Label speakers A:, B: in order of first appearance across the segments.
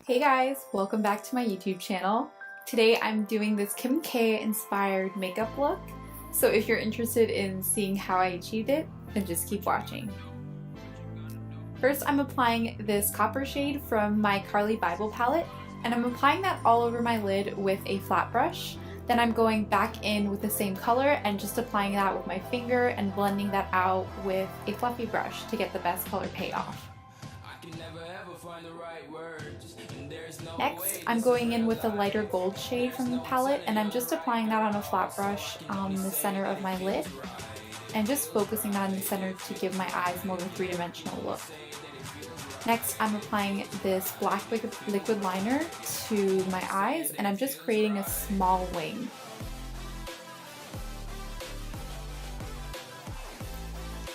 A: Hey guys, welcome back to my YouTube channel. Today I'm doing this Kim K inspired makeup look, so if you're interested in seeing how I achieved it, then just keep watching. First I'm applying this copper shade from my Carli Bybel palette, and I'm applying that all over my lid with a flat brush. Then I'm going back in with the same color and just applying that with my finger and blending that out with a fluffy brush to get the best color payoff. Next, I'm going in with a lighter gold shade from the palette, and I'm just applying that on a flat brush on the center of my lid and just focusing that in the center to give my eyes more of a three-dimensional look. Next, I'm applying this black liquid liner to my eyes, and I'm just creating a small wing.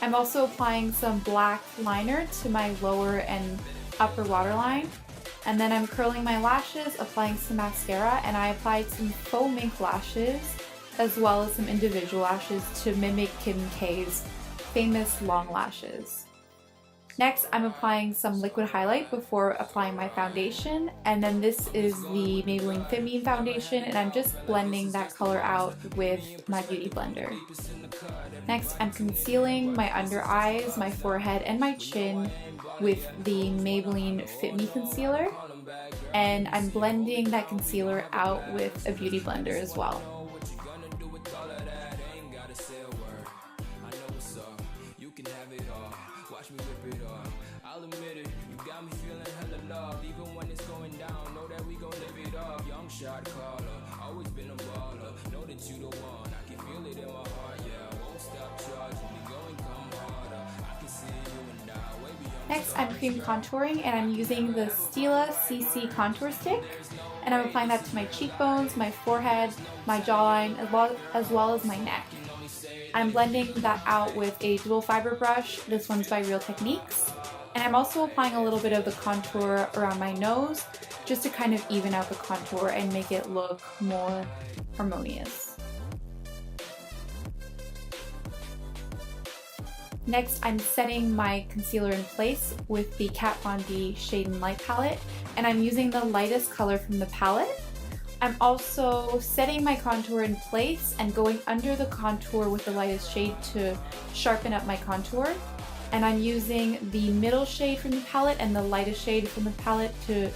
A: I'm also applying some black liner to my lower and upper waterline, and then I'm curling my lashes, applying some mascara, and I applied some faux mink lashes as well as some individual lashes to mimic Kim K's famous long lashes. Next, I'm applying some liquid highlight before applying my foundation, and then this is the Maybelline Fit Me Foundation, and I'm just blending that color out with my beauty blender. Next, I'm concealing my under eyes, my forehead, and my chin with the Maybelline Fit Me Concealer, and I'm blending that concealer out with a beauty blender as well.
B: I'll admit it, you got me feeling hella love. Even when it's going down, know that we gon' live it up. Young shot caller, always been a baller. Know that you the one, I can feel it in my heart. Yeah, won't stop charging me, going come harder. I can see you and I way beyond.
A: Next, I'm cream contouring, and I'm using the Stila CC contour stick, and I'm applying that to my cheekbones, my forehead, my jawline, as well as my neck. I'm blending that out with a dual fiber brush. This one's by Real Techniques. And I'm also applying a little bit of the contour around my nose just to kind of even out the contour and make it look more harmonious. Next, I'm setting my concealer in place with the Kat Von D Shade and Light palette, and I'm using the lightest color from the palette. I'm also setting my contour in place and going under the contour with the lightest shade to sharpen up my contour. And I'm using the middle shade from the palette and the lightest shade from the palette to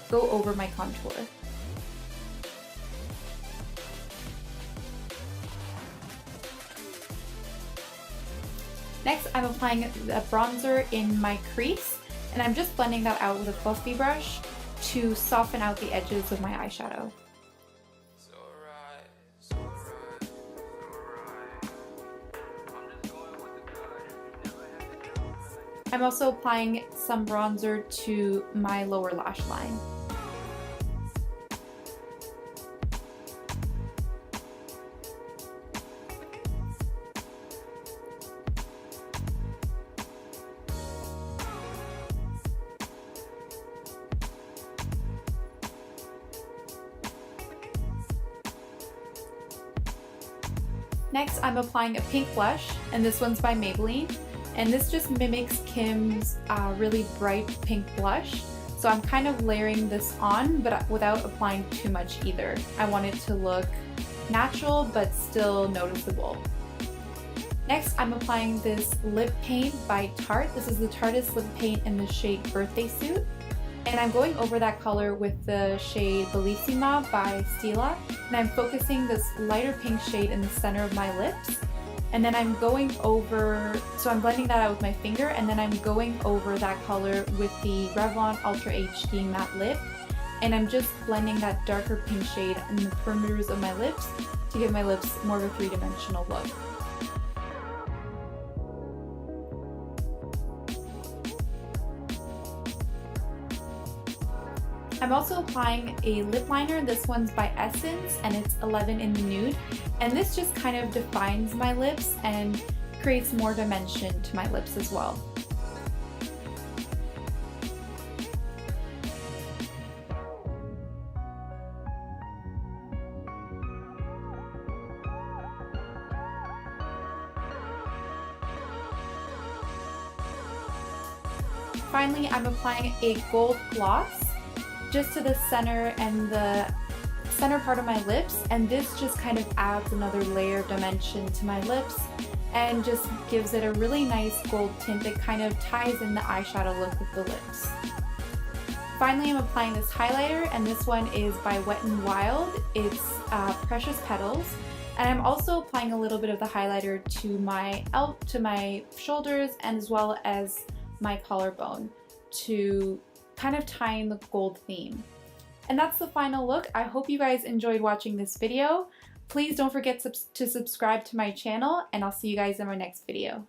A: go over my contour. Next, I'm applying a bronzer in my crease, and I'm just blending that out with a fluffy brush to soften out the edges of my eyeshadow. I'm also applying some bronzer to my lower lash line. Next, I'm applying a pink blush, and this one's by Maybelline. And this just mimics Kim's really bright pink blush. So I'm kind of layering this on, but without applying too much either. I want it to look natural, but still noticeable. Next, I'm applying this lip paint by Tarte. This is the Tarteist lip paint in the shade Birthday Suit. And I'm going over that color with the shade Bellissima by Stila. And I'm focusing this lighter pink shade in the center of my lips. And then I'm going over, so I'm blending that out with my finger, and then I'm going over that color with the Revlon Ultra HD Matte Lip. And I'm just blending that darker pink shade in the perimeters of my lips to give my lips more of a three-dimensional look. I'm also applying a lip liner. This one's by Essence, and it's 11 in the Nude. And this just kind of defines my lips and creates more dimension to my lips as well. Finally, I'm applying a gold gloss, just to the center and the center part of my lips, and this just kind of adds another layer of dimension to my lips and just gives it a really nice gold tint that kind of ties in the eyeshadow look with the lips. Finally, I'm applying this highlighter, and this one is by Wet n Wild. It's Precious Petals, and I'm also applying a little bit of the highlighter to my shoulders and as well as my collarbone to kind of tie in the gold theme. And that's the final look. I hope you guys enjoyed watching this video. Please don't forget to subscribe to my channel, and I'll see you guys in my next video.